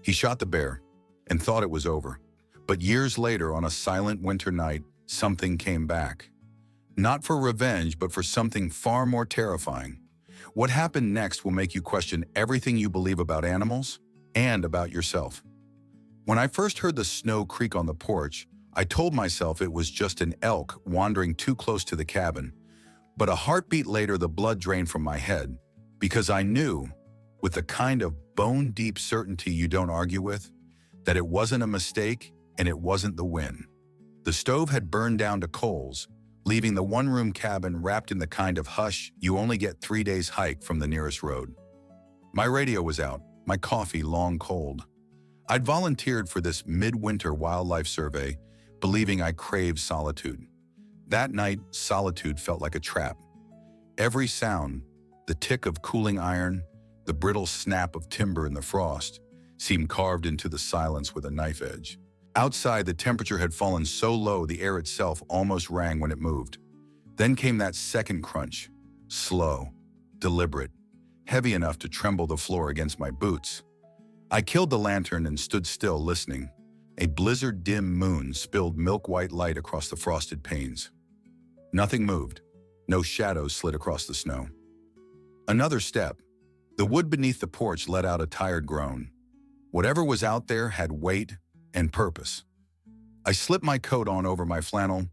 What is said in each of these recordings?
He shot the bear and thought it was over. But years later, on a silent winter night, something came back. Not for revenge, but for something far more terrifying. What happened next will make you question everything you believe about animals and about yourself. When I first heard the snow creak on the porch, I told myself it was just an elk wandering too close to the cabin. But a heartbeat later, the blood drained from my head, because I knew, with the kind of bone-deep certainty you don't argue with, that it wasn't a mistake and it wasn't the wind. The stove had burned down to coals, leaving the one-room cabin wrapped in the kind of hush you only get 3 days' hike from the nearest road. My radio was out, my coffee long cold. I'd volunteered for this midwinter wildlife survey, believing I craved solitude. That night, solitude felt like a trap. Every sound, the tick of cooling iron, the brittle snap of timber in the frost, seemed carved into the silence with a knife edge. Outside, the temperature had fallen so low the air itself almost rang when it moved. Then came that second crunch, slow, deliberate, heavy enough to tremble the floor against my boots. I killed the lantern and stood still, listening. A blizzard-dim moon spilled milk-white light across the frosted panes. Nothing moved. No shadows slid across the snow. Another step. The wood beneath the porch let out a tired groan. Whatever was out there had weight and purpose. I slipped my coat on over my flannel,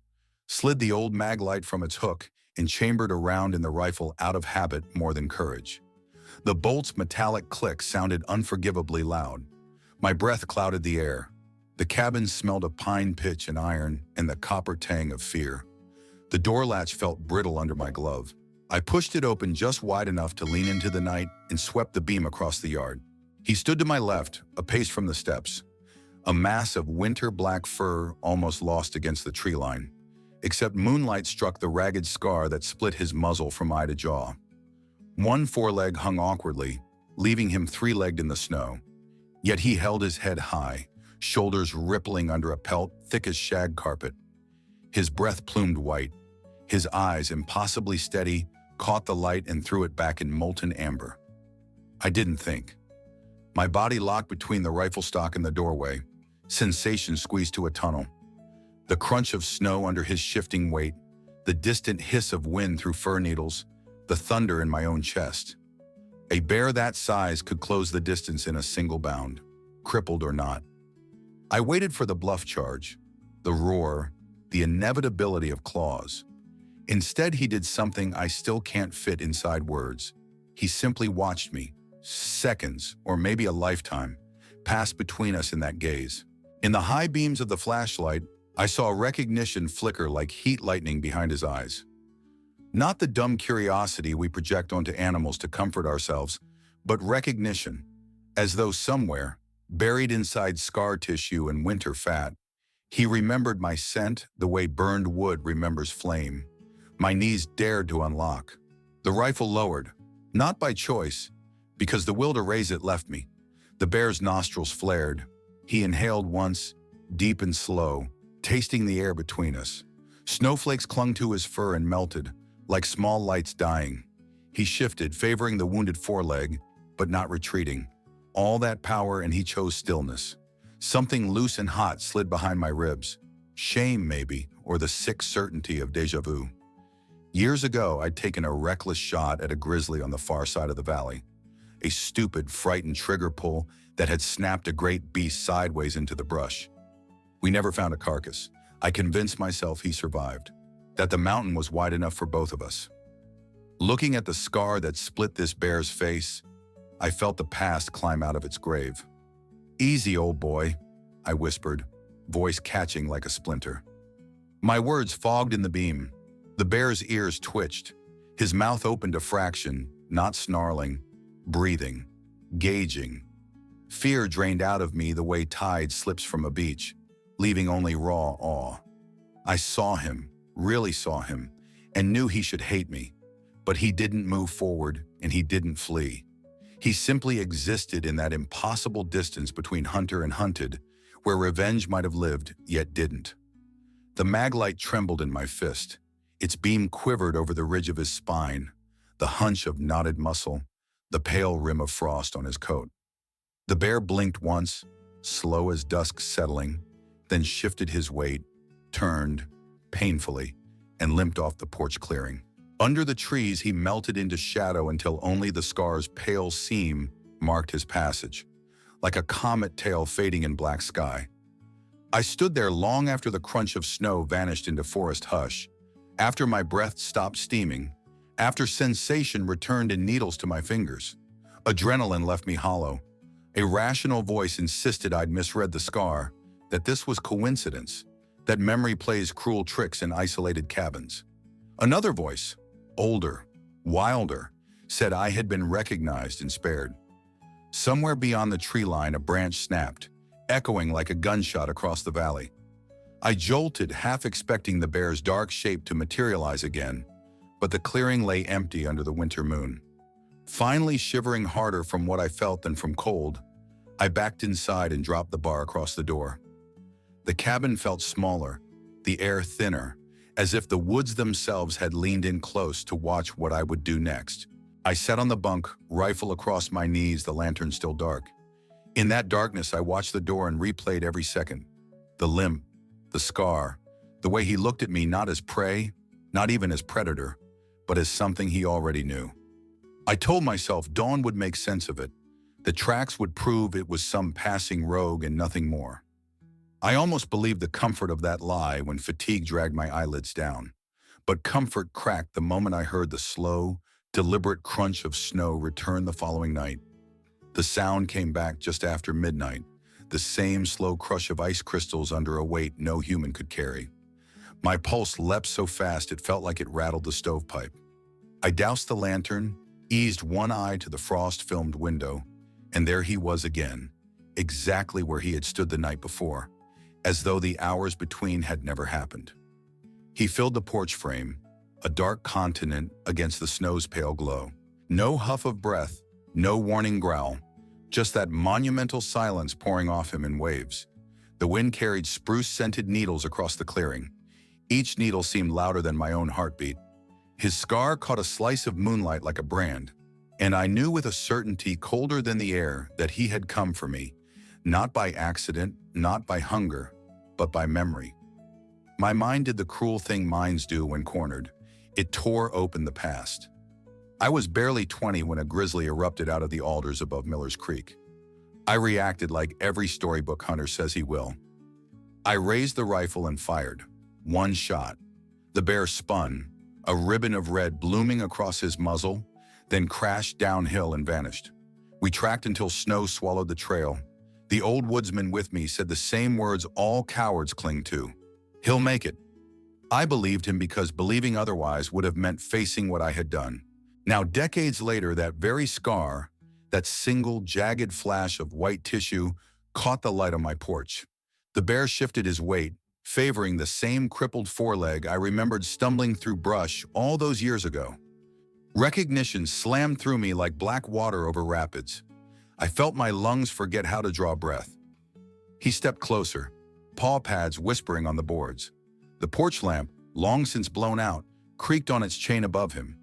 slid the old mag light from its hook, and chambered around in the rifle out of habit more than courage. The bolt's metallic click sounded unforgivably loud. My breath clouded the air. The cabin smelled of pine pitch and iron and the copper tang of fear. The door latch felt brittle under my glove. I pushed it open just wide enough to lean into the night and swept the beam across the yard. He stood to my left, a pace from the steps. A mass of winter black fur almost lost against the tree line, except moonlight struck the ragged scar that split his muzzle from eye to jaw. One foreleg hung awkwardly, leaving him three-legged in the snow. Yet he held his head high, shoulders rippling under a pelt thick as shag carpet. His breath plumed white. His eyes, impossibly steady, caught the light and threw it back in molten amber. I didn't think. My body locked between the rifle stock and the doorway. Sensation squeezed to a tunnel. The crunch of snow under his shifting weight, the distant hiss of wind through fir needles, the thunder in my own chest. A bear that size could close the distance in a single bound, crippled or not. I waited for the bluff charge, the roar, the inevitability of claws. Instead, he did something I still can't fit inside words. He simply watched me, seconds, or maybe a lifetime, pass between us in that gaze. In the high beams of the flashlight, I saw recognition flicker like heat lightning behind his eyes. Not the dumb curiosity we project onto animals to comfort ourselves, but recognition, as though somewhere, buried inside scar tissue and winter fat, he remembered my scent the way burned wood remembers flame. My knees dared to unlock. The rifle lowered, not by choice, because the will to raise it left me. The bear's nostrils flared. He inhaled once, deep and slow, tasting the air between us. Snowflakes clung to his fur and melted, like small lights dying. He shifted, favoring the wounded foreleg, but not retreating. All that power, and he chose stillness. Something loose and hot slid behind my ribs. Shame, maybe, or the sick certainty of déjà vu. Years ago, I'd taken a reckless shot at a grizzly on the far side of the valley. A stupid, frightened trigger pull that had snapped a great beast sideways into the brush. We never found a carcass. I convinced myself he survived, that the mountain was wide enough for both of us. Looking at the scar that split this bear's face, I felt the past climb out of its grave. "Easy, old boy," I whispered, voice catching like a splinter. My words fogged in the beam. The bear's ears twitched. His mouth opened a fraction, not snarling, breathing, gauging. Fear drained out of me the way tide slips from a beach, leaving only raw awe. I saw him, really saw him, and knew he should hate me. But he didn't move forward, and he didn't flee. He simply existed in that impossible distance between hunter and hunted, where revenge might have lived, yet didn't. The maglite trembled in my fist. Its beam quivered over the ridge of his spine, the hunch of knotted muscle, the pale rim of frost on his coat. The bear blinked once, slow as dusk settling, then shifted his weight, turned, painfully, and limped off the porch clearing. Under the trees, he melted into shadow until only the scar's pale seam marked his passage, like a comet tail fading in black sky. I stood there long after the crunch of snow vanished into forest hush, after my breath stopped steaming, after sensation returned in needles to my fingers. Adrenaline left me hollow. A rational voice insisted I'd misread the scar, that this was coincidence, that memory plays cruel tricks in isolated cabins. Another voice, older, wilder, said I had been recognized and spared. Somewhere beyond the tree line, a branch snapped, echoing like a gunshot across the valley. I jolted, half expecting the bear's dark shape to materialize again, but the clearing lay empty under the winter moon. Finally shivering harder from what I felt than from cold, I backed inside and dropped the bar across the door. The cabin felt smaller, the air thinner, as if the woods themselves had leaned in close to watch what I would do next. I sat on the bunk, rifle across my knees, the lantern still dark. In that darkness, I watched the door and replayed every second. The limp, the scar, the way he looked at me not as prey, not even as predator, but as something he already knew. I told myself dawn would make sense of it. The tracks would prove it was some passing rogue and nothing more. I almost believed the comfort of that lie when fatigue dragged my eyelids down. But comfort cracked the moment I heard the slow, deliberate crunch of snow return the following night. The sound came back just after midnight, the same slow crush of ice crystals under a weight no human could carry. My pulse leapt so fast it felt like it rattled the stovepipe. I doused the lantern, eased one eye to the frost-filmed window, and there he was again, exactly where he had stood the night before, as though the hours between had never happened. He filled the porch frame, a dark continent against the snow's pale glow. No huff of breath, no warning growl, just that monumental silence pouring off him in waves. The wind carried spruce-scented needles across the clearing. Each needle seemed louder than my own heartbeat. His scar caught a slice of moonlight like a brand, and I knew with a certainty colder than the air that he had come for me, not by accident, not by hunger, but by memory. My mind did the cruel thing minds do when cornered. It tore open the past. I was barely 20 when a grizzly erupted out of the alders above Miller's Creek. I reacted like every storybook hunter says he will. I raised the rifle and fired. One shot. The bear spun, a ribbon of red blooming across his muzzle, then crashed downhill and vanished. We tracked until snow swallowed the trail. The old woodsman with me said the same words all cowards cling to. He'll make it. I believed him because believing otherwise would have meant facing what I had done. Now, decades later, that very scar, that single jagged flash of white tissue, caught the light on my porch. The bear shifted his weight, favoring the same crippled foreleg I remembered stumbling through brush all those years ago. Recognition slammed through me like black water over rapids. I felt my lungs forget how to draw breath. He stepped closer, paw pads whispering on the boards. The porch lamp, long since blown out, creaked on its chain above him.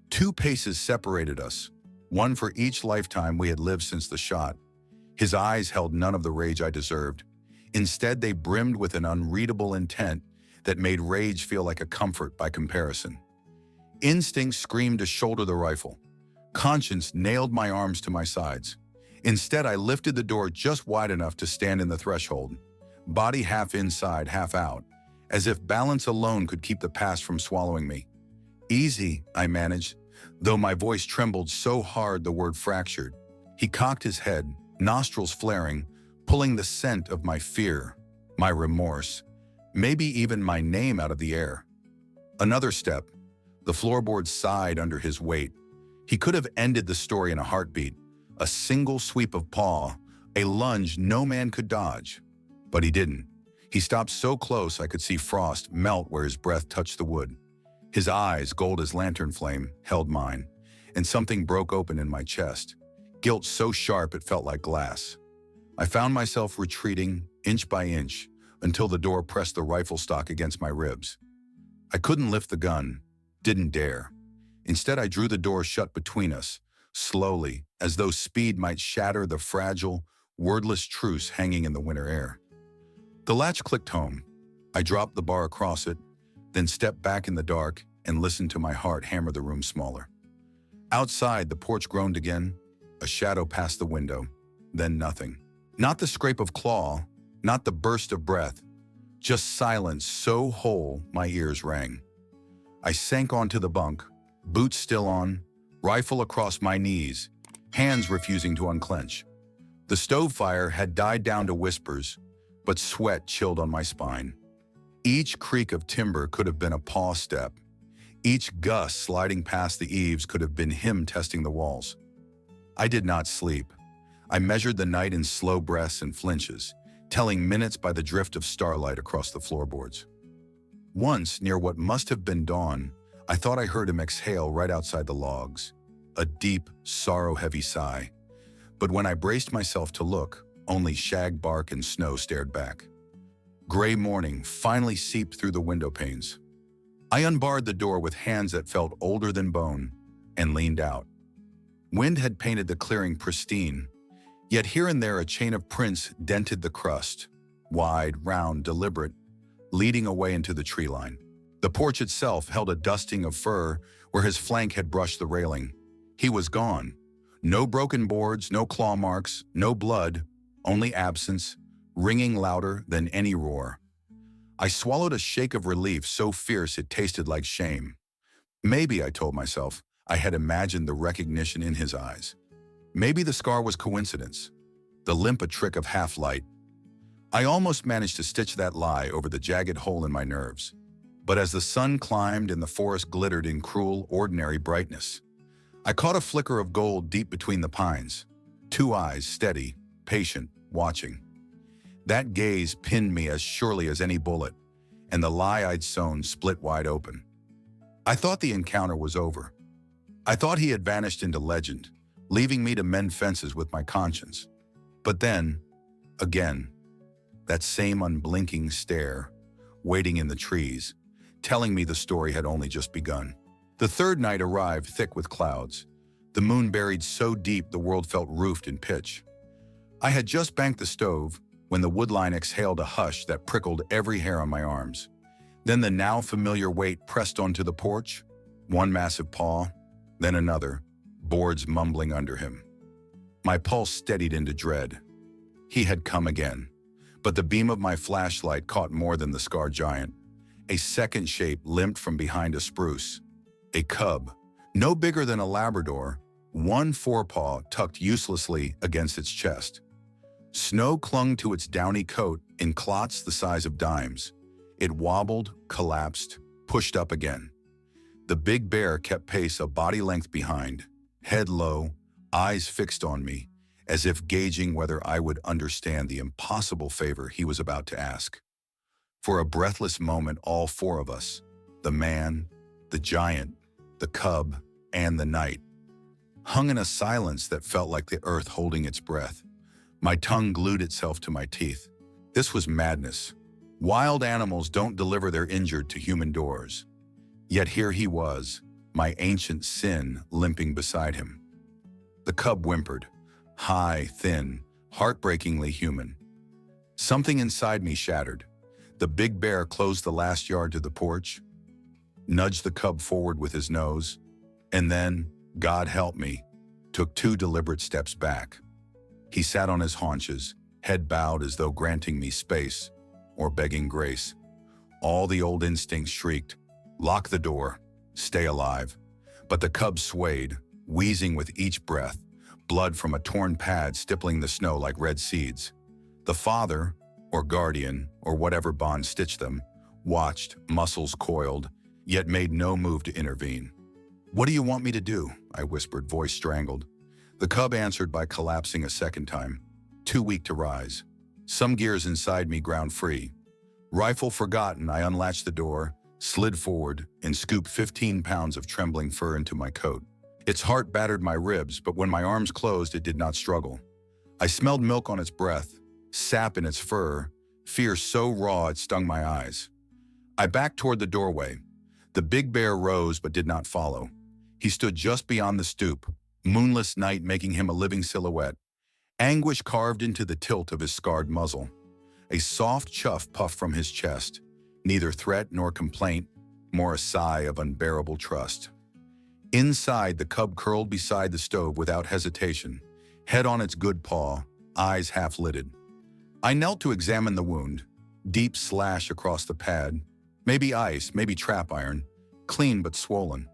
2 paces separated us, one for each lifetime we had lived since the shot. His eyes held none of the rage I deserved. Instead, they brimmed with an unreadable intent that made rage feel like a comfort by comparison. Instinct screamed to shoulder the rifle. Conscience nailed my arms to my sides. Instead, I lifted the door just wide enough to stand in the threshold, body half inside, half out, as if balance alone could keep the past from swallowing me. Easy, I managed, though my voice trembled so hard the word fractured. He cocked his head, nostrils flaring, pulling the scent of my fear, my remorse, maybe even my name out of the air. Another step. The floorboards sighed under his weight. He could have ended the story in a heartbeat, a single sweep of paw, a lunge no man could dodge. But he didn't. He stopped so close I could see frost melt where his breath touched the wood. His eyes, gold as lantern flame, held mine, and something broke open in my chest, guilt so sharp it felt like glass. I found myself retreating, inch by inch, until the door pressed the rifle stock against my ribs. I couldn't lift the gun, didn't dare. Instead, I drew the door shut between us, slowly, as though speed might shatter the fragile, wordless truce hanging in the winter air. The latch clicked home. I dropped the bar across it, then stepped back in the dark and listened to my heart hammer the room smaller. Outside, the porch groaned again, a shadow past the window, then nothing. Not the scrape of claw, not the burst of breath, just silence so whole my ears rang. I sank onto the bunk, boots still on, rifle across my knees, hands refusing to unclench. The stove fire had died down to whispers, but sweat chilled on my spine. Each creak of timber could have been a paw step. Each gust sliding past the eaves could have been him testing the walls. I did not sleep. I measured the night in slow breaths and flinches, telling minutes by the drift of starlight across the floorboards. Once, near what must have been dawn, I thought I heard him exhale right outside the logs, a deep, sorrow-heavy sigh. But when I braced myself to look, only shag bark and snow stared back. Gray morning finally seeped through the window panes. I unbarred the door with hands that felt older than bone and leaned out. Wind had painted the clearing pristine, yet here and there a chain of prints dented the crust, wide, round, deliberate, leading away into the tree line. The porch itself held a dusting of fur where his flank had brushed the railing. He was gone. No broken boards, no claw marks, no blood, only absence, ringing louder than any roar. I swallowed a shake of relief so fierce it tasted like shame. Maybe, I told myself, I had imagined the recognition in his eyes. Maybe the scar was coincidence, the limp a trick of half-light. I almost managed to stitch that lie over the jagged hole in my nerves. But as the sun climbed and the forest glittered in cruel, ordinary brightness, I caught a flicker of gold deep between the pines. Two eyes, steady, patient, watching. That gaze pinned me as surely as any bullet, and the lie I'd sown split wide open. I thought the encounter was over. I thought he had vanished into legend, leaving me to mend fences with my conscience. But then, again, that same unblinking stare, waiting in the trees, telling me the story had only just begun. The third night arrived thick with clouds, the moon buried so deep the world felt roofed in pitch. I had just banked the stove when the woodline exhaled a hush that prickled every hair on my arms. Then the now familiar weight pressed onto the porch, one massive paw, then another, boards mumbling under him. My pulse steadied into dread. He had come again, but the beam of my flashlight caught more than the scarred giant. A second shape limped from behind a spruce. A cub, no bigger than a Labrador, one forepaw tucked uselessly against its chest. Snow clung to its downy coat in clots the size of dimes. It wobbled, collapsed, pushed up again. The big bear kept pace a body length behind, head low, eyes fixed on me, as if gauging whether I would understand the impossible favor he was about to ask. For a breathless moment, all four of us, the man, the giant, the cub, and the night, hung in a silence that felt like the earth holding its breath. My tongue glued itself to my teeth. This was madness. Wild animals don't deliver their injured to human doors. Yet here he was, my ancient sin limping beside him. The cub whimpered, high, thin, heartbreakingly human. Something inside me shattered. The big bear closed the last yard to the porch, nudged the cub forward with his nose, and then, God help me, took 2 deliberate steps back. He sat on his haunches, head bowed as though granting me space or begging grace. All the old instincts shrieked, lock the door, stay alive. But the cub swayed, wheezing with each breath, blood from a torn pad stippling the snow like red seeds. The father, or guardian, or whatever bond stitched them, watched, muscles coiled, yet made no move to intervene. What do you want me to do? I whispered, voice strangled. The cub answered by collapsing a second time, too weak to rise. Some gears inside me ground free. Rifle forgotten, I unlatched the door, slid forward, and scooped 15 pounds of trembling fur into my coat. Its heart battered my ribs, but when my arms closed, it did not struggle. I smelled milk on its breath, sap in its fur, fear so raw it stung my eyes. I backed toward the doorway. The big bear rose but did not follow. He stood just beyond the stoop, moonless night making him a living silhouette, anguish carved into the tilt of his scarred muzzle. A soft chuff puffed from his chest, neither threat nor complaint, more a sigh of unbearable trust. Inside, the cub curled beside the stove without hesitation, head on its good paw, eyes half-lidded. I knelt to examine the wound, deep slash across the pad, maybe ice, maybe trap iron, clean but swollen.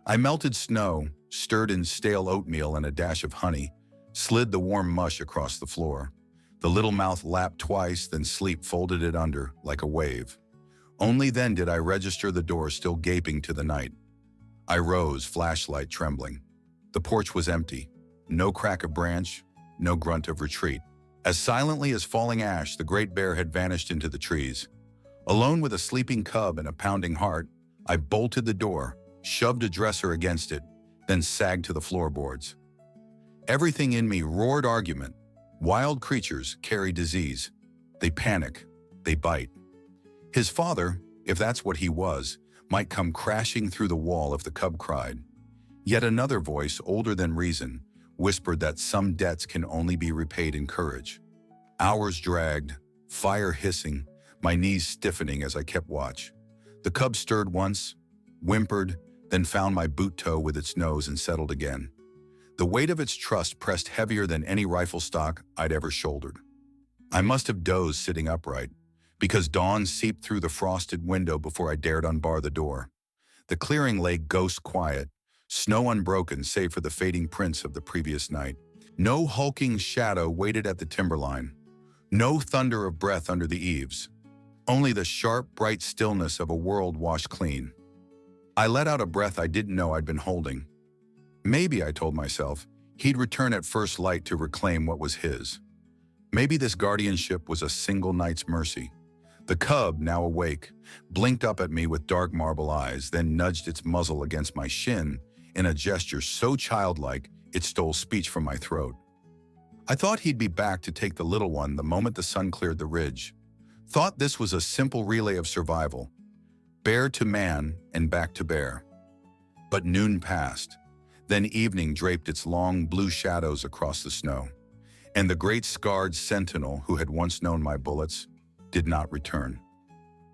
I melted snow, stirred in stale oatmeal and a dash of honey, slid the warm mush across the floor. The little mouth lapped twice, then sleep folded it under like a wave. Only then did I register the door still gaping to the night. I rose, flashlight trembling. The porch was empty. No crack of branch, no grunt of retreat. As silently as falling ash, the great bear had vanished into the trees. Alone with a sleeping cub and a pounding heart, I bolted the door, shoved a dresser against it, then sagged to the floorboards. Everything in me roared argument. Wild creatures carry disease. They panic. They bite. His father, if that's what he was, might come crashing through the wall if the cub cried. Yet another voice, older than reason, whispered that some debts can only be repaid in courage. Hours dragged, fire hissing, my knees stiffening as I kept watch. The cub stirred once, whimpered, then found my boot toe with its nose and settled again. The weight of its trust pressed heavier than any rifle stock I'd ever shouldered. I must have dozed sitting upright, because dawn seeped through the frosted window before I dared unbar the door. The clearing lay ghost quiet, snow unbroken save for the fading prints of the previous night. No hulking shadow waited at the timberline. No thunder of breath under the eaves. Only the sharp, bright stillness of a world washed clean. I let out a breath I didn't know I'd been holding. Maybe, I told myself, he'd return at first light to reclaim what was his. Maybe this guardianship was a single night's mercy. The cub, now awake, blinked up at me with dark marble eyes, then nudged its muzzle against my shin in a gesture so childlike it stole speech from my throat. I thought he'd be back to take the little one the moment the sun cleared the ridge. Thought this was a simple relay of survival. Bear to man and back to bear. But noon passed. Then evening draped its long blue shadows across the snow. And the great scarred sentinel who had once known my bullets did not return.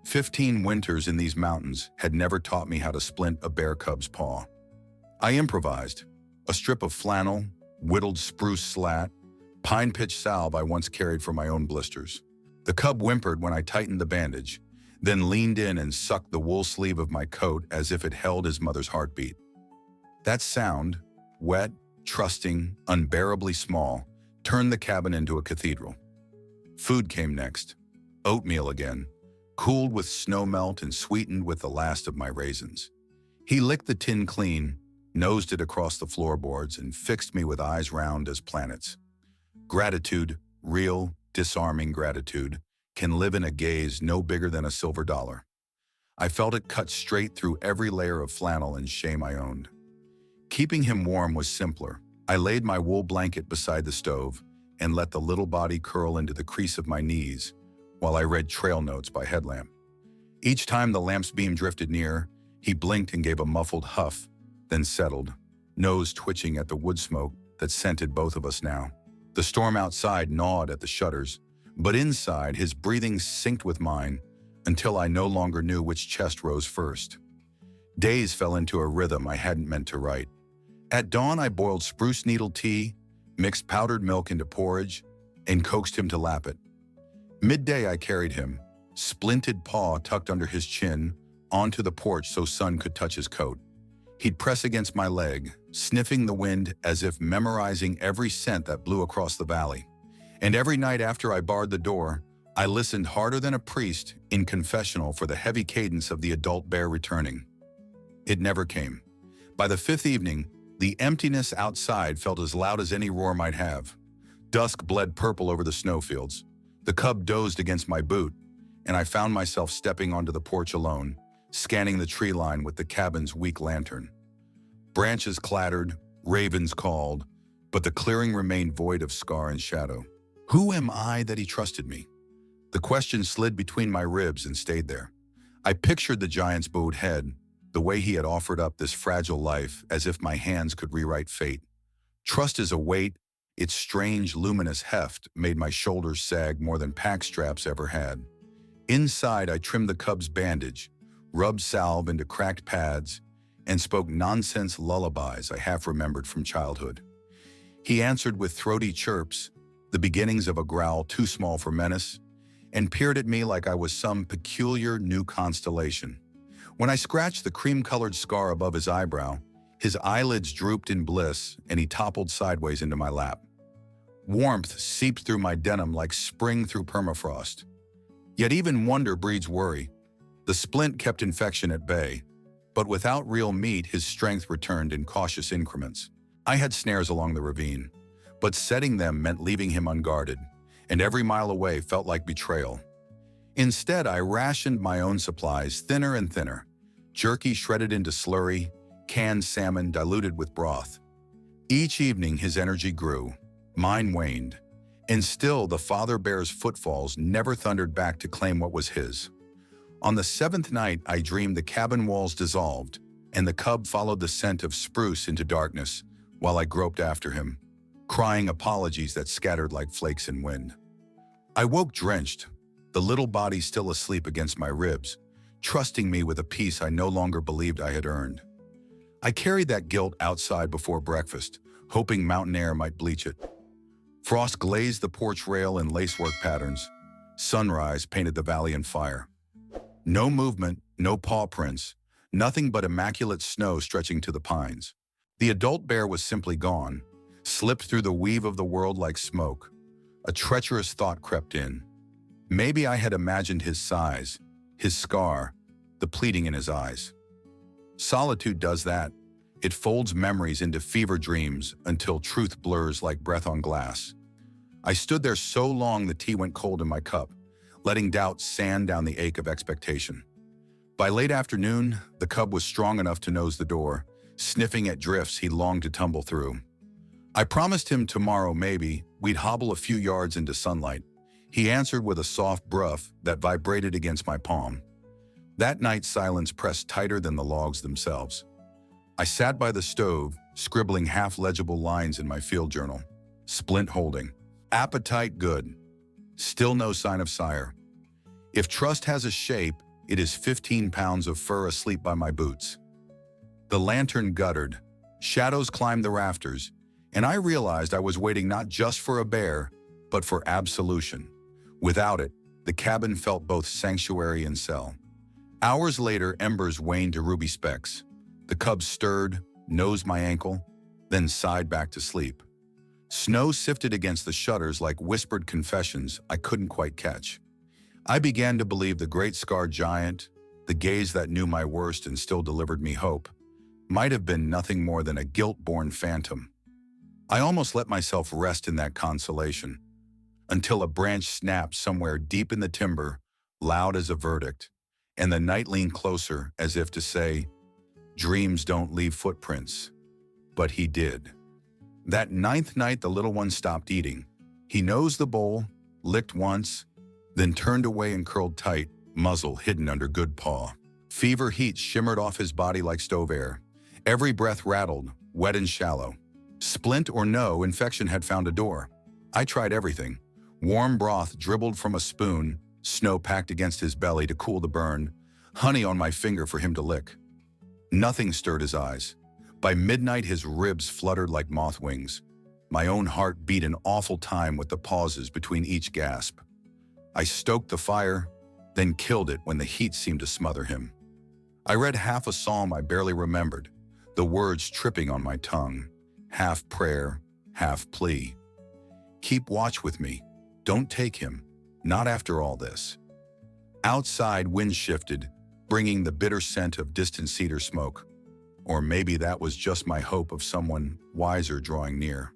15 winters in these mountains had never taught me how to splint a bear cub's paw. I improvised. A strip of flannel, whittled spruce slat, pine pitch salve I once carried for my own blisters. The cub whimpered when I tightened the bandage, then leaned in and sucked the wool sleeve of my coat as if it held his mother's heartbeat. That sound, wet, trusting, unbearably small, turned the cabin into a cathedral. Food came next. Oatmeal again, cooled with snow melt and sweetened with the last of my raisins. He licked the tin clean, nosed it across the floorboards, and fixed me with eyes round as planets. Gratitude, real, disarming gratitude, can live in a gaze no bigger than a silver dollar. I felt it cut straight through every layer of flannel and shame I owned. Keeping him warm was simpler. I laid my wool blanket beside the stove and let the little body curl into the crease of my knees while I read trail notes by headlamp. Each time the lamp's beam drifted near, he blinked and gave a muffled huff, then settled, nose twitching at the wood smoke that scented both of us now. The storm outside gnawed at the shutters, but inside his breathing synced with mine until I no longer knew which chest rose first. Days fell into a rhythm I hadn't meant to write. At dawn, I boiled spruce needle tea, mixed powdered milk into porridge, and coaxed him to lap it. Midday, I carried him, splinted paw tucked under his chin, onto the porch so sun could touch his coat. He'd press against my leg, sniffing the wind as if memorizing every scent that blew across the valley. And every night after I barred the door, I listened harder than a priest in confessional for the heavy cadence of the adult bear returning. It never came. By the fifth evening, the emptiness outside felt as loud as any roar might have. Dusk bled purple over the snowfields. The cub dozed against my boot, and I found myself stepping onto the porch alone, scanning the tree line with the cabin's weak lantern. Branches clattered, ravens called, but the clearing remained void of scar and shadow. Who am I that he trusted me? The question slid between my ribs and stayed there. I pictured the giant's bowed head, the way he had offered up this fragile life as if my hands could rewrite fate. Trust is a weight. Its strange, luminous heft made my shoulders sag more than pack straps ever had. Inside, I trimmed the cub's bandage, rubbed salve into cracked pads, and spoke nonsense lullabies I half remembered from childhood. He answered with throaty chirps, the beginnings of a growl too small for menace, and peered at me like I was some peculiar new constellation. When I scratched the cream-colored scar above his eyebrow, his eyelids drooped in bliss and he toppled sideways into my lap. Warmth seeped through my denim like spring through permafrost. Yet even wonder breeds worry. The splint kept infection at bay, but without real meat, his strength returned in cautious increments. I had snares along the ravine, but setting them meant leaving him unguarded, and every mile away felt like betrayal. Instead, I rationed my own supplies thinner and thinner, jerky shredded into slurry, canned salmon diluted with broth. Each evening his energy grew, mine waned, and still the father bear's footfalls never thundered back to claim what was his. On the seventh night, I dreamed the cabin walls dissolved, and the cub followed the scent of spruce into darkness while I groped after him, crying apologies that scattered like flakes in wind. I woke drenched, the little body still asleep against my ribs, trusting me with a peace I no longer believed I had earned. I carried that guilt outside before breakfast, hoping mountain air might bleach it. Frost glazed the porch rail in lacework patterns. Sunrise painted the valley in fire. No movement, no paw prints, nothing but immaculate snow stretching to the pines. The adult bear was simply gone, slipped through the weave of the world like smoke. A treacherous thought crept in. Maybe I had imagined his size, his scar, the pleading in his eyes. Solitude does that. It folds memories into fever dreams until truth blurs like breath on glass. I stood there so long the tea went cold in my cup, letting doubt sand down the ache of expectation. By late afternoon, the cub was strong enough to nose the door, sniffing at drifts he longed to tumble through. I promised him tomorrow maybe we'd hobble a few yards into sunlight. He answered with a soft bruff that vibrated against my palm. That night, silence pressed tighter than the logs themselves. I sat by the stove, scribbling half-legible lines in my field journal. Splint holding. Appetite good. Still no sign of sire. If trust has a shape, it is 15 pounds of fur asleep by my boots. The lantern guttered. Shadows climbed the rafters, and I realized I was waiting not just for a bear, but for absolution. Without it, the cabin felt both sanctuary and cell. Hours later, embers waned to ruby specks. The cub stirred, nosed my ankle, then sighed back to sleep. Snow sifted against the shutters like whispered confessions I couldn't quite catch. I began to believe the great scarred giant, the gaze that knew my worst and still delivered me hope, might have been nothing more than a guilt-born phantom. I almost let myself rest in that consolation, until a branch snapped somewhere deep in the timber, loud as a verdict, and the night leaned closer as if to say, dreams don't leave footprints. But he did. That ninth night, the little one stopped eating. He nosed the bowl, licked once, then turned away and curled tight, muzzle hidden under good paw. Fever heat shimmered off his body like stove air. Every breath rattled, wet and shallow. Splint or no, infection had found a door. I tried everything. Warm broth dribbled from a spoon, snow packed against his belly to cool the burn, honey on my finger for him to lick. Nothing stirred his eyes. By midnight, his ribs fluttered like moth wings. My own heart beat an awful time with the pauses between each gasp. I stoked the fire, then killed it when the heat seemed to smother him. I read half a psalm I barely remembered, the words tripping on my tongue, half prayer, half plea. Keep watch with me. Don't take him. Not after all this. Outside, wind shifted, bringing the bitter scent of distant cedar smoke. Or maybe that was just my hope of someone wiser drawing near.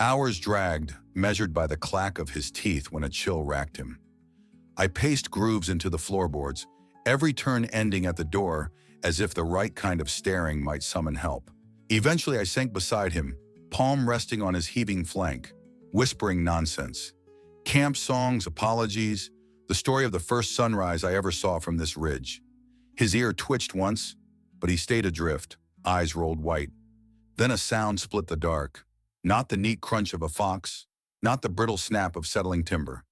Hours dragged, measured by the clack of his teeth when a chill racked him. I paced grooves into the floorboards, every turn ending at the door as if the right kind of staring might summon help. Eventually, I sank beside him, palm resting on his heaving flank, whispering nonsense. Camp songs, apologies, the story of the first sunrise I ever saw from this ridge. His ear twitched once, but he stayed adrift, eyes rolled white. Then a sound split the dark, Not the neat crunch of a fox, not the brittle snap of settling timber.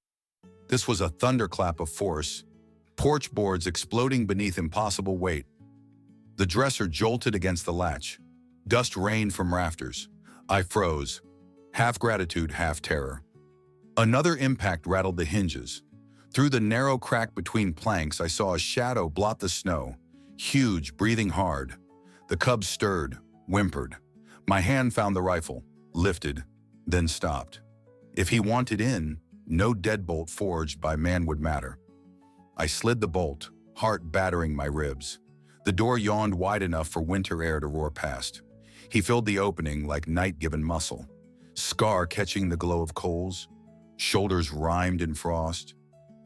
This was a thunderclap of force, porch boards exploding beneath impossible weight. The dresser jolted against the latch. Dust rained from rafters. I froze, half gratitude, half terror. Another impact rattled the hinges. Through the narrow crack between planks, I saw a shadow blot the snow, huge, breathing hard. The cub stirred, whimpered. My hand found the rifle, lifted, then stopped. If he wanted in, no deadbolt forged by man would matter. I slid the bolt, heart battering my ribs. The door yawned wide enough for winter air to roar past. He filled the opening like night-given muscle, scar catching the glow of coals, shoulders rimed in frost,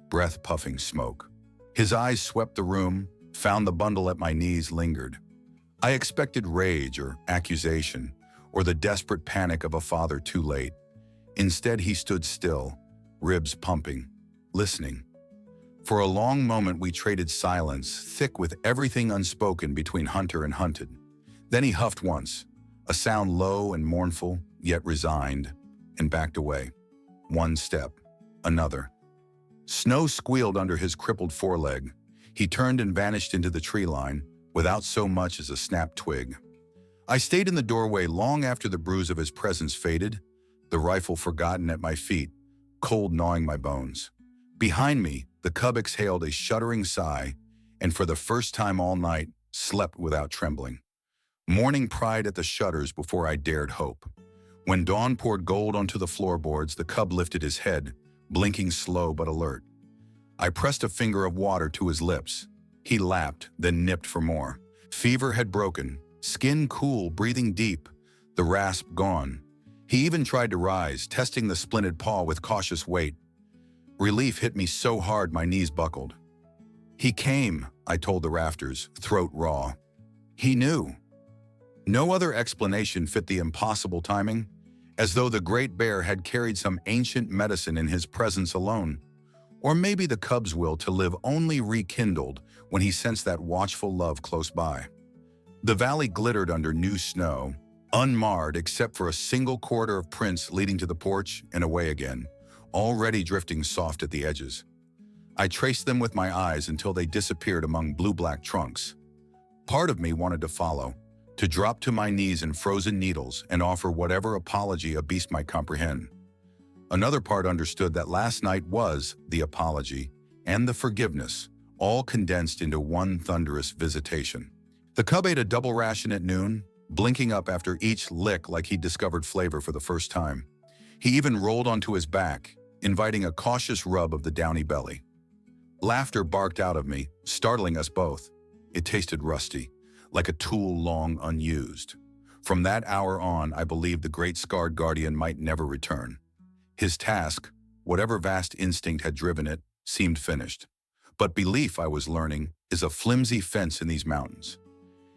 breath puffing smoke. His eyes swept the room, found the bundle at my knees, lingered. I expected rage or accusation, or the desperate panic of a father too late. Instead, he stood still, ribs pumping, listening. For a long moment, we traded silence, thick with everything unspoken between hunter and hunted. Then he huffed once, a sound low and mournful, yet resigned, and backed away. One step, another. Snow squealed under his crippled foreleg. He turned and vanished into the tree line, without so much as a snapped twig. I stayed in the doorway long after the bruise of his presence faded, the rifle forgotten at my feet, cold gnawing my bones. Behind me, the cub exhaled a shuddering sigh, and for the first time all night, slept without trembling. Morning pried at the shutters before I dared hope. When dawn poured gold onto the floorboards, the cub lifted his head, blinking slow but alert. I pressed a finger of water to his lips. He lapped, then nipped for more. Fever had broken, skin cool, breathing deep, the rasp gone. He even tried to rise, testing the splinted paw with cautious weight. Relief hit me so hard my knees buckled. He came, I told the rafters, throat raw. He knew. No other explanation fit the impossible timing, as though the great bear had carried some ancient medicine in his presence alone. Or maybe the cub's will to live only rekindled when he sensed that watchful love close by. The valley glittered under new snow, unmarred except for a single corridor of prints leading to the porch and away again, already drifting soft at the edges. I traced them with my eyes until they disappeared among blue-black trunks. Part of me wanted to follow, to drop to my knees in frozen needles and offer whatever apology a beast might comprehend. Another part understood that last night was the apology and the forgiveness, all condensed into one thunderous visitation. The cub ate a double ration at noon, blinking up after each lick like he'd discovered flavor for the first time. He even rolled onto his back, inviting a cautious rub of the downy belly. Laughter barked out of me, startling us both. It tasted rusty, like a tool long unused. From that hour on, I believed the great scarred guardian might never return. His task, whatever vast instinct had driven it, seemed finished. But belief, I was learning, is a flimsy fence in these mountains.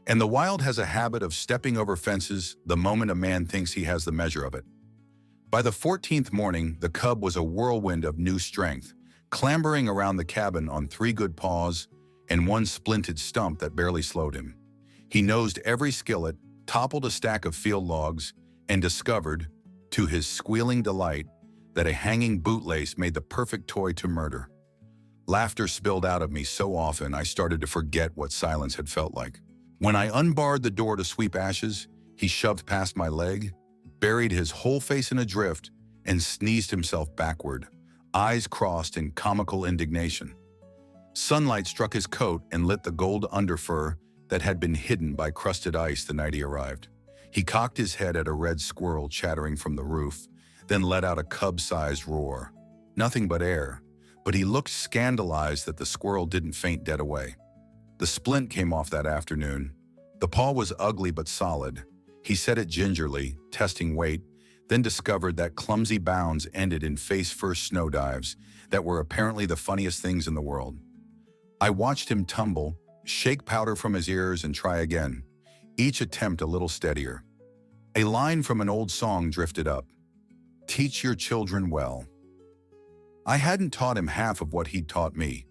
And the wild has a habit of stepping over fences the moment a man thinks he has the measure of it. By the 14th morning, the cub was a whirlwind of new strength, clambering around the cabin on 3 good paws and 1 splinted stump that barely slowed him. He nosed every skillet, toppled a stack of field logs, and discovered, to his squealing delight, that a hanging bootlace made the perfect toy to murder. Laughter spilled out of me so often I started to forget what silence had felt like. When I unbarred the door to sweep ashes, he shoved past my leg, buried his whole face in a drift, and sneezed himself backward, eyes crossed in comical indignation. Sunlight struck his coat and lit the gold underfur that had been hidden by crusted ice the night he arrived. He cocked his head at a red squirrel chattering from the roof, then let out a cub-sized roar. Nothing but air, but he looked scandalized that the squirrel didn't faint dead away. The splint came off that afternoon. The paw was ugly but solid. He set it gingerly, testing weight, then discovered that clumsy bounds ended in face-first snow dives that were apparently the funniest things in the world. I watched him tumble, shake powder from his ears and try again, each attempt a little steadier. A line from an old song drifted up. "Teach your children well." I hadn't taught him half of what he'd taught me.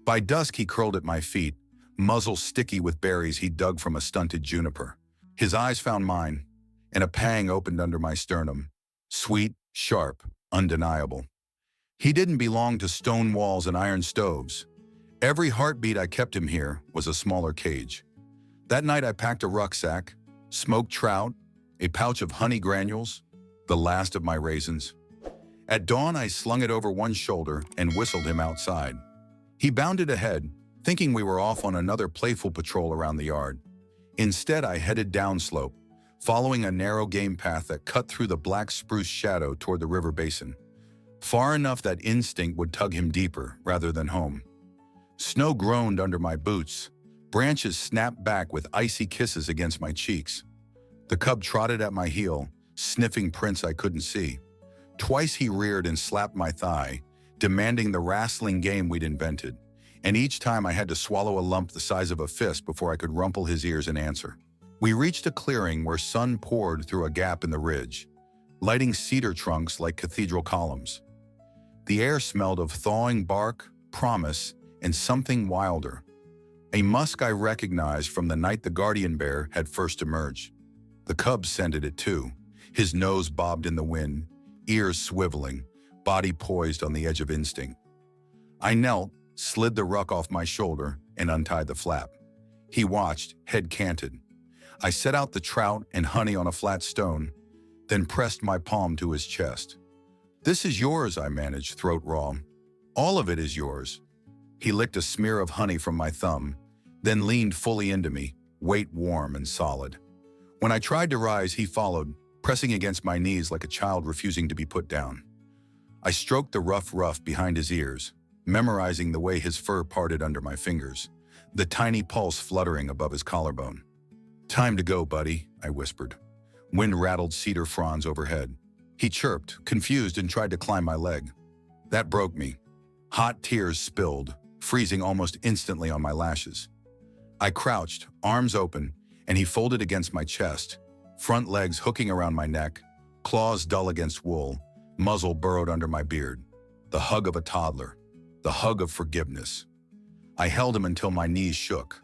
By dusk he curled at my feet, muzzle sticky with berries he dug from a stunted juniper. His eyes found mine. and a pang opened under my sternum. Sweet, sharp, undeniable. He didn't belong to stone walls and iron stoves. Every heartbeat I kept him here was a smaller cage. That night I packed a rucksack, smoked trout, a pouch of honey granules, the last of my raisins. At dawn I slung it over one shoulder and whistled him outside. He bounded ahead, thinking we were off on another playful patrol around the yard. Instead I headed downslope, following a narrow game path that cut through the black spruce shadow toward the river basin. Far enough that instinct would tug him deeper rather than home. Snow groaned under my boots. Branches snapped back with icy kisses against my cheeks. The cub trotted at my heel, sniffing prints I couldn't see. Twice he reared and slapped my thigh, demanding the wrestling game we'd invented, and each time I had to swallow a lump the size of a fist before I could rumple his ears and answer. We reached a clearing where sun poured through a gap in the ridge, lighting cedar trunks like cathedral columns. The air smelled of thawing bark, promise, and something wilder. A musk I recognized from the night the guardian bear had first emerged. The cub scented it too, his nose bobbed in the wind, ears swiveling, body poised on the edge of instinct. I knelt, slid the ruck off my shoulder, and untied the flap. He watched, head canted. I set out the trout and honey on a flat stone, then pressed my palm to his chest. "This is yours," I managed, throat raw. "All of it is yours." He licked a smear of honey from my thumb, then leaned fully into me, weight warm and solid. When I tried to rise, he followed, pressing against my knees like a child refusing to be put down. I stroked the rough ruff behind his ears, memorizing the way his fur parted under my fingers, the tiny pulse fluttering above his collarbone. "Time to go, buddy," I whispered. Wind rattled cedar fronds overhead. He chirped, confused, and tried to climb my leg. That broke me. Hot tears spilled, freezing almost instantly on my lashes. I crouched, arms open, and he folded against my chest, front legs hooking around my neck, claws dull against wool, muzzle burrowed under my beard. The hug of a toddler, the hug of forgiveness. I held him until my knees shook.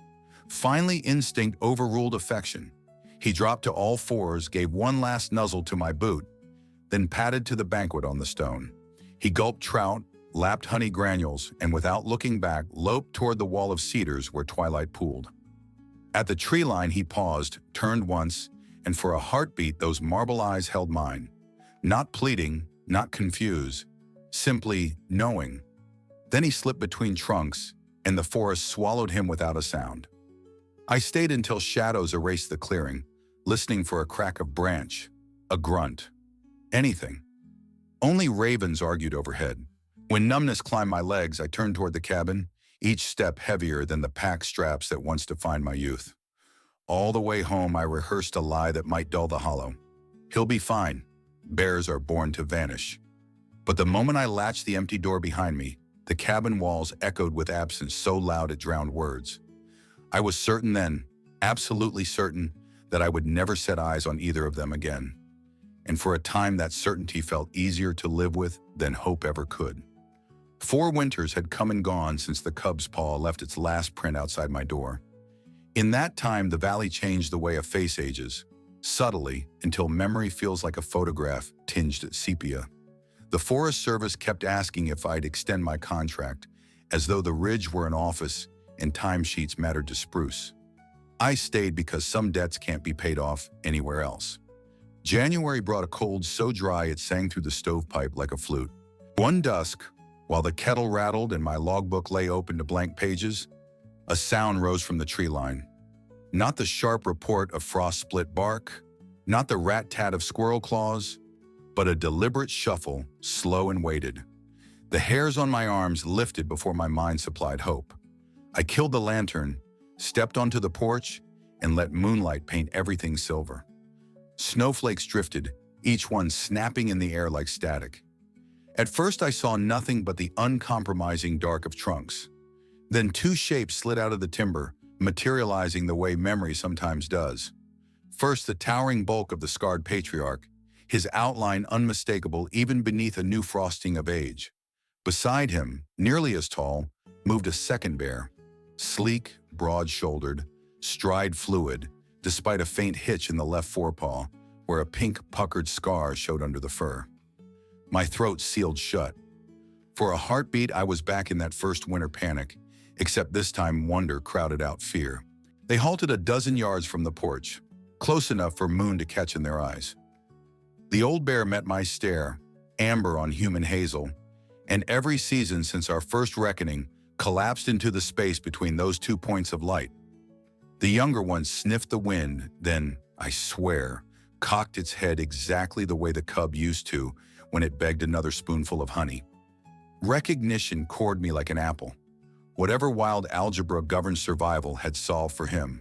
Finally, instinct overruled affection. He dropped to all fours, gave one last nuzzle to my boot, then padded to the banquet on the stone. He gulped trout, lapped honey granules, and without looking back, loped toward the wall of cedars where twilight pooled. At the tree line he paused, turned once, and for a heartbeat those marble eyes held mine. Not pleading, not confused, simply knowing. Then he slipped between trunks, and the forest swallowed him without a sound. I stayed until shadows erased the clearing, listening for a crack of branch, a grunt, anything. Only ravens argued overhead. When numbness climbed my legs, I turned toward the cabin, each step heavier than the pack straps that once defined my youth. All the way home, I rehearsed a lie that might dull the hollow. He'll be fine. Bears are born to vanish. But the moment I latched the empty door behind me, the cabin walls echoed with absence so loud it drowned words. I was certain then, absolutely certain, that I would never set eyes on either of them again. And for a time that certainty felt easier to live with than hope ever could. 4 winters had come and gone since the cub's paw left its last print outside my door. In that time, the valley changed the way a face ages, subtly, until memory feels like a photograph tinged at sepia. The Forest Service kept asking if I'd extend my contract, as though the ridge were an office and timesheets mattered to Spruce. I stayed because some debts can't be paid off anywhere else. January brought a cold so dry it sang through the stovepipe like a flute. One dusk, while the kettle rattled and my logbook lay open to blank pages, a sound rose from the tree line. Not the sharp report of frost-split bark, not the rat-tat of squirrel claws, but a deliberate shuffle, slow and weighted. The hairs on my arms lifted before my mind supplied hope. I killed the lantern, stepped onto the porch, and let moonlight paint everything silver. Snowflakes drifted, each one snapping in the air like static. At first I saw nothing but the uncompromising dark of trunks. Then 2 shapes slid out of the timber, materializing the way memory sometimes does. First, the towering bulk of the scarred patriarch, his outline unmistakable even beneath a new frosting of age. Beside him, nearly as tall, moved a second bear, sleek, broad-shouldered, stride fluid, despite a faint hitch in the left forepaw, where a pink puckered scar showed under the fur. My throat sealed shut. For a heartbeat, I was back in that first winter panic, except this time wonder crowded out fear. They halted a dozen yards from the porch, close enough for Moon to catch in their eyes. The old bear met my stare, amber on human hazel, and every season since our first reckoning collapsed into the space between those 2 points of light. The younger one sniffed the wind, then, I swear, cocked its head exactly the way the cub used to when it begged another spoonful of honey. Recognition cored me like an apple. Whatever wild algebra governed survival had solved for him.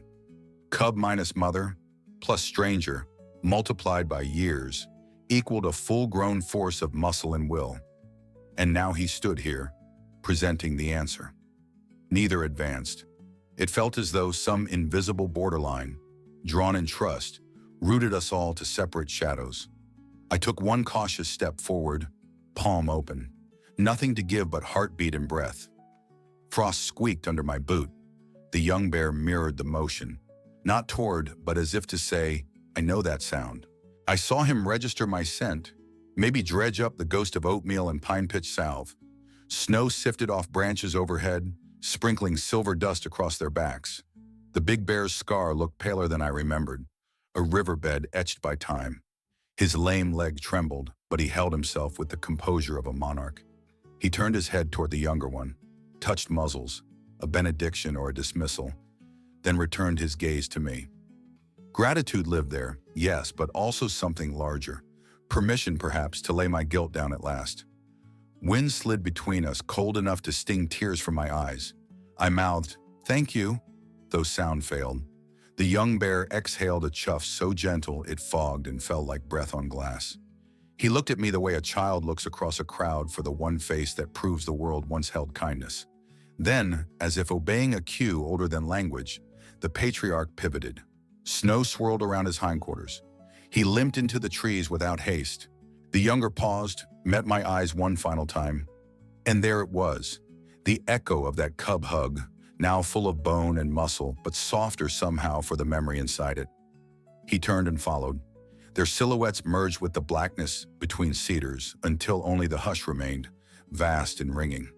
Cub minus mother, plus stranger, multiplied by years, equaled a full-grown force of muscle and will. And now he stood here, presenting the answer. Neither advanced. It felt as though some invisible borderline, drawn in trust, rooted us all to separate shadows. I took one cautious step forward, palm open. Nothing to give but heartbeat and breath. Frost squeaked under my boot. The young bear mirrored the motion, not toward, but as if to say, I know that sound. I saw him register my scent, maybe dredge up the ghost of oatmeal and pine pitch salve. Snow sifted off branches overhead, sprinkling silver dust across their backs. The big bear's scar looked paler than I remembered, a riverbed etched by time. His lame leg trembled, but he held himself with the composure of a monarch. He turned his head toward the younger one, touched muzzles, a benediction or a dismissal, then returned his gaze to me. Gratitude lived there, yes, but also something larger. Permission, perhaps, to lay my guilt down at last. Wind slid between us, cold enough to sting tears from my eyes. I mouthed, "Thank you," though sound failed. The young bear exhaled a chuff so gentle it fogged and fell like breath on glass. He looked at me the way a child looks across a crowd for the one face that proves the world once held kindness. Then, as if obeying a cue older than language, the patriarch pivoted. Snow swirled around his hindquarters. He limped into the trees without haste. The younger paused, met my eyes one final time. And there it was, the echo of that cub hug, now full of bone and muscle, but softer somehow for the memory inside it. He turned and followed. Their silhouettes merged with the blackness between cedars until only the hush remained, vast and ringing.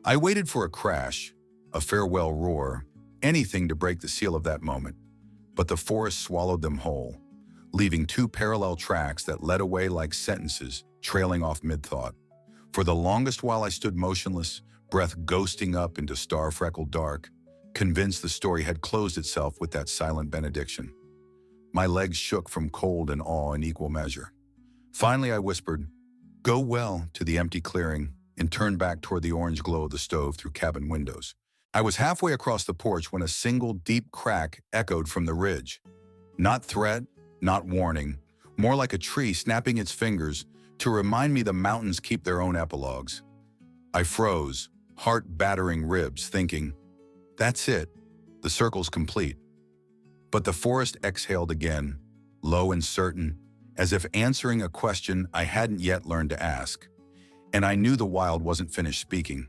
I waited for a crash, a farewell roar, anything to break the seal of that moment, but the forest swallowed them whole, leaving two parallel tracks that led away like sentences, trailing off mid-thought. For the longest while I stood motionless, breath ghosting up into star-freckled dark, convinced the story had closed itself with that silent benediction. My legs shook from cold and awe in equal measure. Finally, I whispered, "Go well," to the empty clearing, and turned back toward the orange glow of the stove through cabin windows. I was halfway across the porch when a single deep crack echoed from the ridge. Not threat, not warning, more like a tree snapping its fingers to remind me the mountains keep their own epilogues. I froze, heart battering ribs, thinking, that's it, the circle's complete. But the forest exhaled again, low and certain, as if answering a question I hadn't yet learned to ask. And I knew the wild wasn't finished speaking.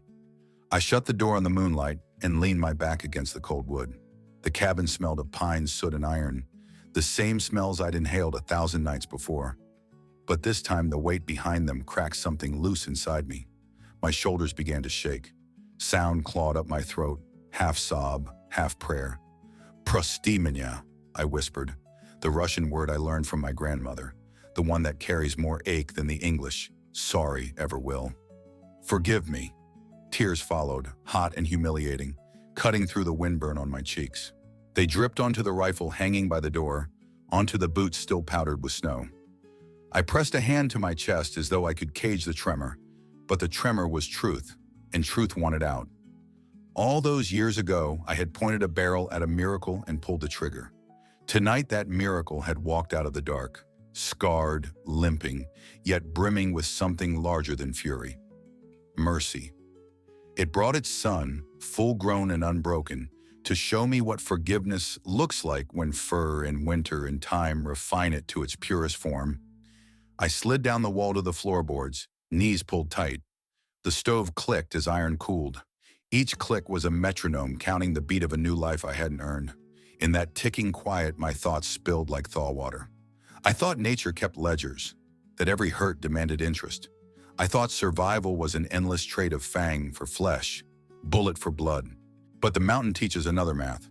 I shut the door in the moonlight and leaned my back against the cold wood. The cabin smelled of pine, soot, and iron, the same smells I'd inhaled 1,000 nights before. But this time the weight behind them cracked something loose inside me. My shoulders began to shake. Sound clawed up my throat, half sob, half prayer. Prostimenia, I whispered, the Russian word I learned from my grandmother, the one that carries more ache than the English sorry ever will. Forgive me. Tears followed, hot and humiliating, cutting through the windburn on my cheeks. They dripped onto the rifle hanging by the door, onto the boots still powdered with snow. I pressed a hand to my chest as though I could cage the tremor, but the tremor was truth, and truth wanted out. All those years ago, I had pointed a barrel at a miracle and pulled the trigger. Tonight, that miracle had walked out of the dark, scarred, limping, yet brimming with something larger than fury. Mercy. It brought its son, full-grown and unbroken, to show me what forgiveness looks like when fur and winter and time refine it to its purest form. I slid down the wall to the floorboards, knees pulled tight. The stove clicked as iron cooled. Each click was a metronome counting the beat of a new life I hadn't earned. In that ticking quiet, my thoughts spilled like thaw water. I thought nature kept ledgers, that every hurt demanded interest. I thought survival was an endless trade of fang for flesh, bullet for blood. But the mountain teaches another math.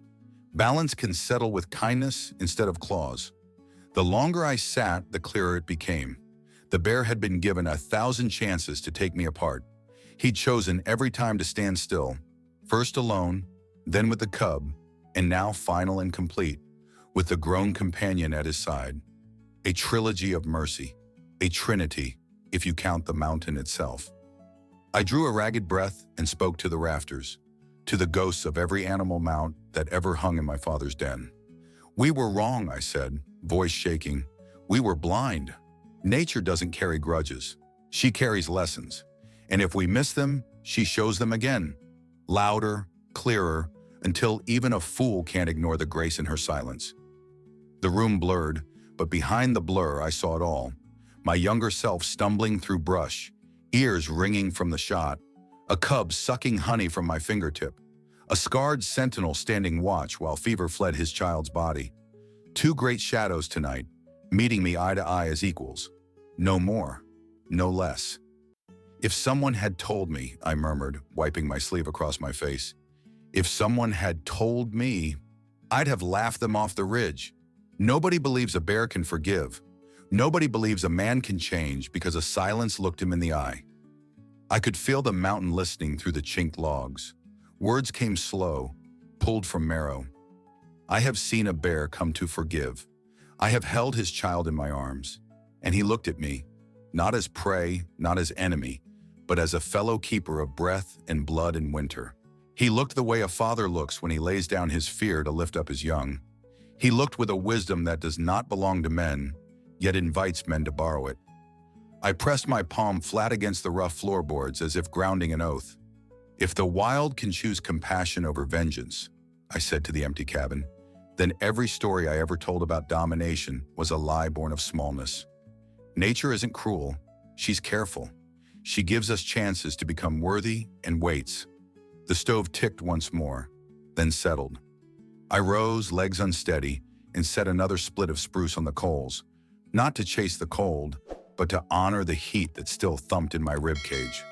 Balance can settle with kindness instead of claws. The longer I sat, the clearer it became. The bear had been given 1,000 chances to take me apart. He'd chosen every time to stand still, first alone, then with the cub, and now final and complete, with the grown companion at his side. A trilogy of mercy, a trinity, if you count the mountain itself. I drew a ragged breath and spoke to the rafters, to the ghosts of every animal mount that ever hung in my father's den. We were wrong, I said, voice shaking. We were blind. Nature doesn't carry grudges. She carries lessons. And if we miss them, she shows them again. Louder, clearer, until even a fool can't ignore the grace in her silence. The room blurred, but behind the blur I saw it all. My younger self stumbling through brush, ears ringing from the shot, a cub sucking honey from my fingertip, a scarred sentinel standing watch while fever fled his child's body. Two great shadows tonight, meeting me eye to eye as equals. No more, no less. If someone had told me, I murmured, wiping my sleeve across my face, if someone had told me, I'd have laughed them off the ridge. Nobody believes a bear can forgive. Nobody believes a man can change because a silence looked him in the eye. I could feel the mountain listening through the chinked logs. Words came slow, pulled from marrow. I have seen a bear come to forgive. I have held his child in my arms, and he looked at me, not as prey, not as enemy, but as a fellow keeper of breath and blood in winter. He looked the way a father looks when he lays down his fear to lift up his young. He looked with a wisdom that does not belong to men, yet invites men to borrow it. I pressed my palm flat against the rough floorboards as if grounding an oath. If the wild can choose compassion over vengeance, I said to the empty cabin, then every story I ever told about domination was a lie born of smallness. Nature isn't cruel, she's careful. She gives us chances to become worthy and waits. The stove ticked once more, then settled. I rose, legs unsteady, and set another split of spruce on the coals, not to chase the cold, but to honor the heat that still thumped in my rib cage.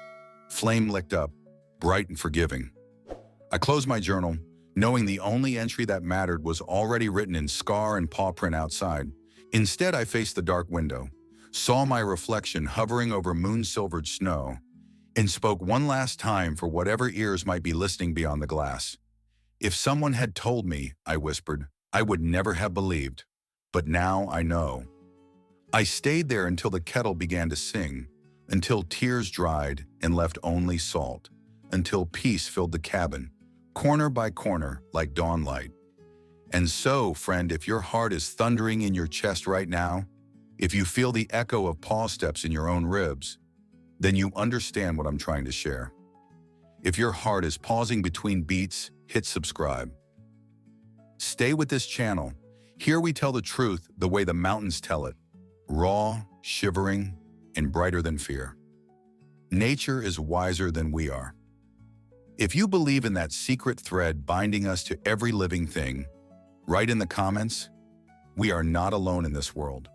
Flame licked up, bright and forgiving. I closed my journal, knowing the only entry that mattered was already written in scar and paw print outside. Instead, I faced the dark window, saw my reflection hovering over moon-silvered snow, and spoke one last time for whatever ears might be listening beyond the glass. If someone had told me, I whispered, I would never have believed. But now I know. I stayed there until the kettle began to sing, until tears dried and left only salt, until peace filled the cabin, corner by corner like dawn light. And so, friend, if your heart is thundering in your chest right now, if you feel the echo of paw steps in your own ribs, then you understand what I'm trying to share. If your heart is pausing between beats, hit subscribe. Stay with this channel. Here we tell the truth the way the mountains tell it, raw, shivering, and brighter than fear. Nature is wiser than we are. If you believe in that secret thread binding us to every living thing, write in the comments, we are not alone in this world.